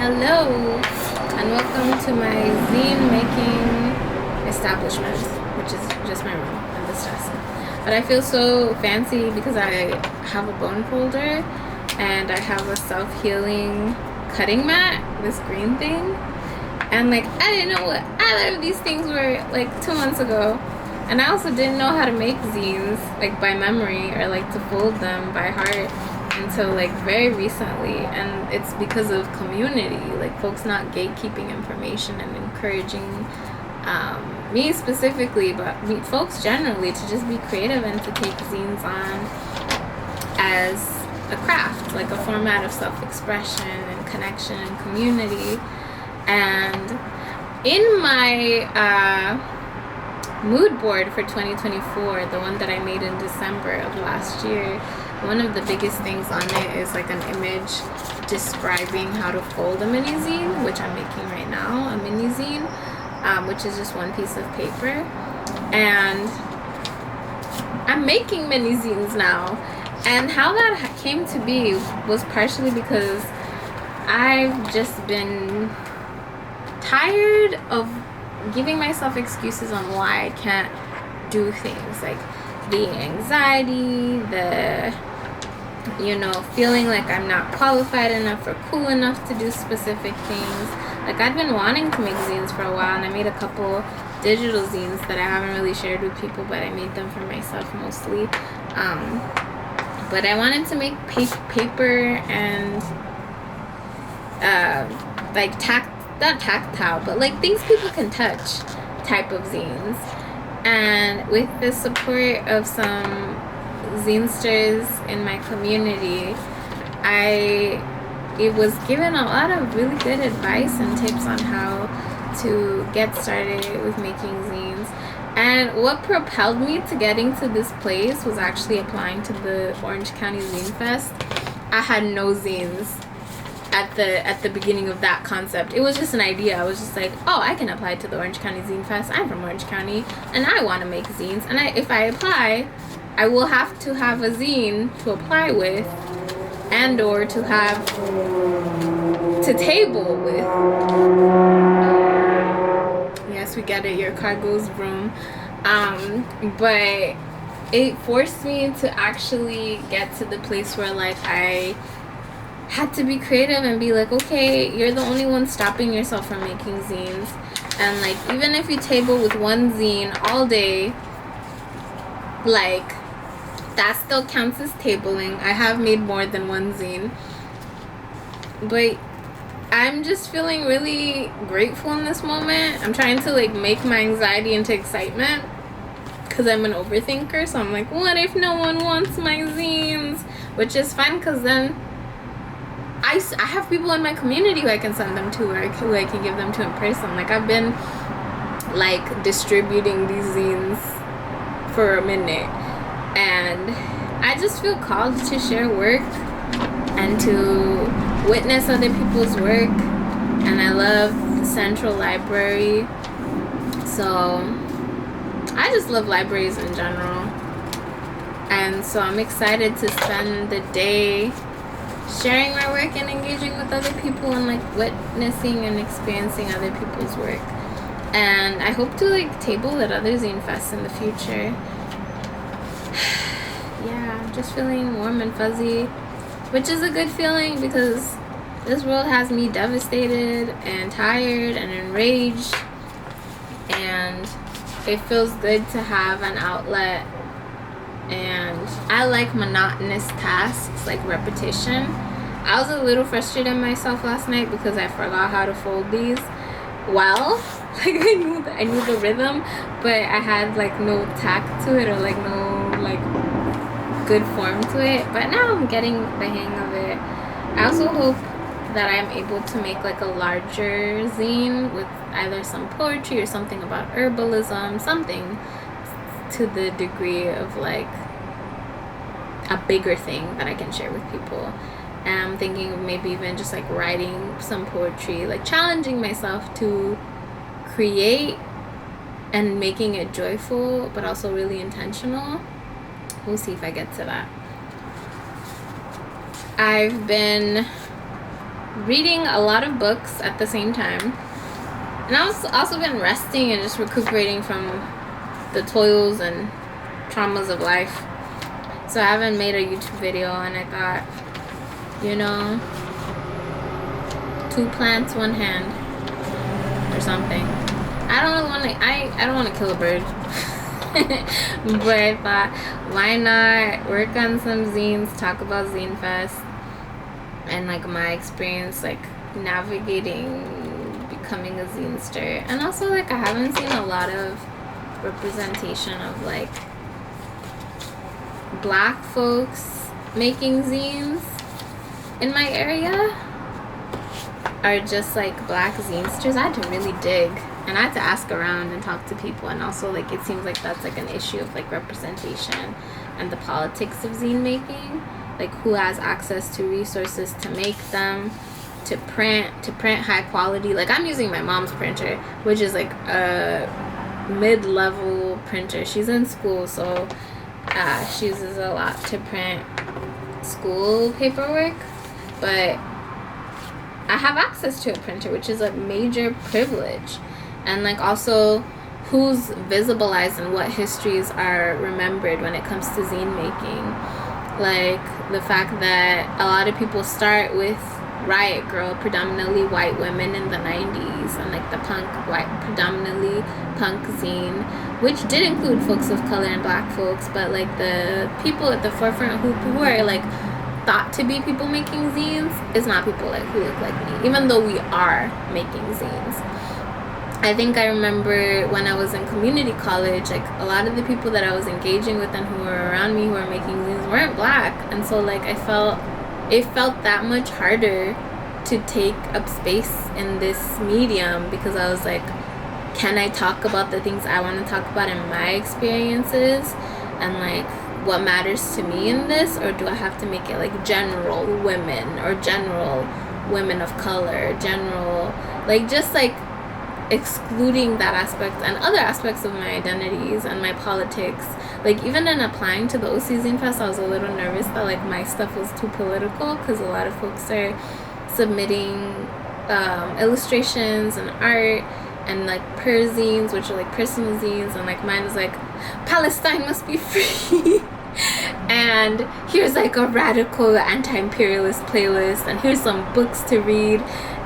Hello, and welcome to my zine making establishment, which is just my room in this desk. But I feel so fancy because I have a bone folder and I have a self-healing cutting mat, this green thing. And like, I didn't know what either of these things were like 2 months ago. And I also didn't know how to make zines like by memory or like to fold them by heart until like very recently. And it's because of community, like folks not gatekeeping information and encouraging me specifically, but folks generally, to just be creative and to take zines on as a craft, like a format of self-expression and connection and community. And in my mood board for 2024, the one that I made in December of last year, one of the biggest things on it is like an image describing how to fold a mini zine, which I'm making right now, a mini zine, which is just one piece of paper. And I'm making mini zines now. And how that came to be was partially because I've just been tired of giving myself excuses on why I can't do things, like the anxiety, the feeling like I'm not qualified enough or cool enough to do specific things. Like, I've been wanting to make zines for a while, and I made a couple digital zines that I haven't really shared with people, but I made them for myself mostly. But I wanted to make paper and like not tactile, but like things people can touch type of zines. And with the support of some zinesters in my community, it was given a lot of really good advice and tips on how to get started with making zines. And what propelled me to getting to this place was actually applying to the Orange County Zine Fest. I had no zines at the beginning of that concept. It was just an idea. I was just like, oh, I can apply to the Orange County Zine Fest. I'm from Orange County and I want to make zines, and if I apply, I will have to have a zine to apply with and or to have to table with. Yes, we get it, your car goes vroom. But it forced me to actually get to the place where like I had to be creative and be like, okay, you're the only one stopping yourself from making zines. And like, even if you table with one zine all day, like, that still counts as tabling. I have made more than one zine, but I'm just feeling really grateful in this moment. I'm trying to like make my anxiety into excitement because I'm an overthinker. So I'm like, what if no one wants my zines? Which is fine, because then I have people in my community who I can send them to, or who I can give them to in person. Like, I've been like distributing these zines for a minute, and I just feel called to share work and to witness other people's work. And I love the Central Library, so I just love libraries in general. And so I'm excited to spend the day sharing my work and engaging with other people and like witnessing and experiencing other people's work. And I hope to like table at other zine fests in the future. Yeah, I'm just feeling warm and fuzzy, which is a good feeling because this world has me devastated and tired and enraged, and it feels good to have an outlet. And I like monotonous tasks, like repetition. I was a little frustrated myself last night because I forgot how to fold these well. Like, I knew the rhythm, but I had like no tact to it, or like no like good form to it. But now I'm getting the hang of it. I also hope that I'm able to make like a larger zine with either some poetry or something about herbalism, something to the degree of like a bigger thing that I can share with people. And I'm thinking of maybe even just like writing some poetry, like challenging myself to create and making it joyful but also really intentional. We'll see if I get to that. I've been reading a lot of books at the same time. And I've also been resting and just recuperating from the toils and traumas of life. So I haven't made a YouTube video, and I thought, you know, 2 plants, 1 hand, or something. I don't really want to. I don't want to kill a bird, but I thought, why not work on some zines, talk about Zine Fest, and like my experience, like navigating becoming a zinester. And also, like, I haven't seen a lot of representation of like Black folks making zines in my area, are just like Black zinesters. I had to really dig, and I had to ask around and talk to people. And also, like, it seems like that's like an issue of like representation and the politics of zine making, like who has access to resources to make them, to print high quality. Like, I'm using my mom's printer, which is like a mid-level printer. She's in school, so she uses a lot to print school paperwork, but I have access to a printer, which is a major privilege. And like, also, who's visibilized and what histories are remembered when it comes to zine making. Like, the fact that a lot of people start with Riot Girl, predominantly white women in the 90s, and like the predominantly punk zine, which did include folks of color and Black folks, but like the people at the forefront who are like thought to be people making zines is not people like who look like me, even though we are making zines. I think I remember when I was in community college, like a lot of the people that I was engaging with and who were around me who were making zines weren't Black, and so like it felt that much harder to take up space in this medium, because I was like, can I talk about the things I want to talk about in my experiences and like what matters to me in this, or do I have to make it like general women or general women of color, general, like just like excluding that aspect and other aspects of my identities and my politics. Like, even in applying to the OC Zine Fest, I was a little nervous that like my stuff was too political, because a lot of folks are submitting illustrations and art and like zines, which are like personal zines, and like mine is like Palestine must be free and here's like a radical anti-imperialist playlist, and here's some books to read,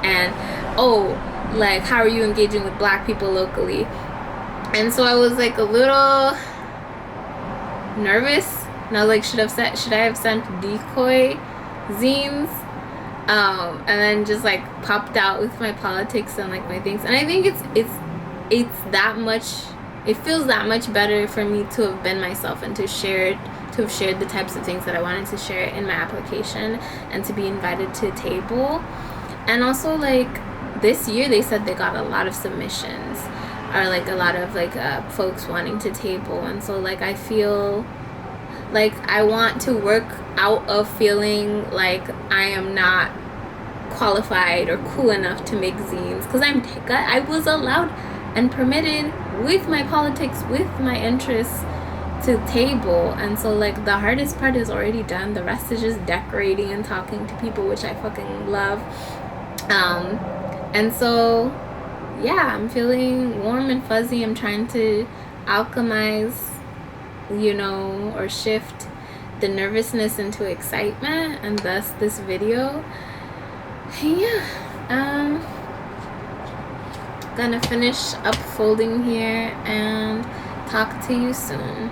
and oh, like, how are you engaging with Black people locally? And so I was like a little nervous, and I was like, should I have sent decoy zines, and then just like popped out with my politics and like my things. And I think it's that much, it feels that much better for me to have been myself and to have shared the types of things that I wanted to share in my application, and to be invited to a table. And also, like, this year they said they got a lot of submissions, or like a lot of like folks wanting to table. And so like I feel like I want to work out of feeling like I am not qualified or cool enough to make zines, because I was allowed and permitted with my politics, with my interests, to table. And so like the hardest part is already done. The rest is just decorating and talking to people, which I fucking love. And so yeah, I'm feeling warm and fuzzy. I'm trying to alchemize, you know, or shift the nervousness into excitement, and thus this video. Yeah, gonna finish up folding here and talk to you soon.